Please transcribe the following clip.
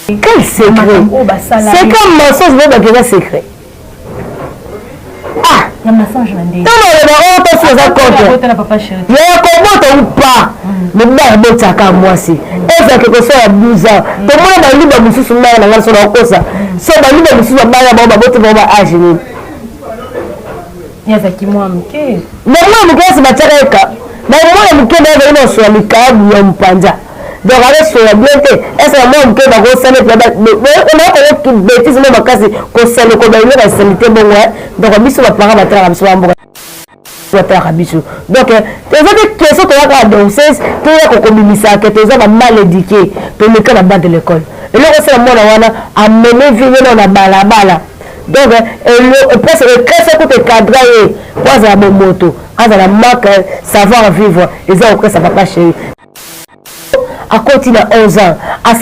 Quel secret? C'est comme mensonge, mais quel secret? Ah! Il y a mensonge, Mandé. Non, non, on peut faire ça contre. Il y a un ou pas. Le mère de Tchaka, moi, si. Et ça, quelque chose à 12 ans. Tout le monde a lu dans le sous mère, dans la soirée, comme ça. C'est dans le sous mère, il y a un âge. Il y a ça qui moi, ok. Mais moi, je suis ma tchareka. Mais moi, je suis sur le câble, il y a un panda. Donc, avec sur la bienté, est-ce que moi, je suis dans le salé, on a toute bêtise, même en cas de conseil, comme il y a une sanité, bon, donc, on a mis sur la parole, on a mis sur la parole. Donc, les autres questions que tu as danser, tu as communiqué, que tu as mal éduqué, tu as mis dans la base de l'école. Et là, c'est le monde a mené vie dans la balabala. Donc, le presque le crèche pour te cadrer, pour avoir mon moto, avoir la marque, savoir vivre, et ça, ça va pas chez eux. À continuer à 11 ans, à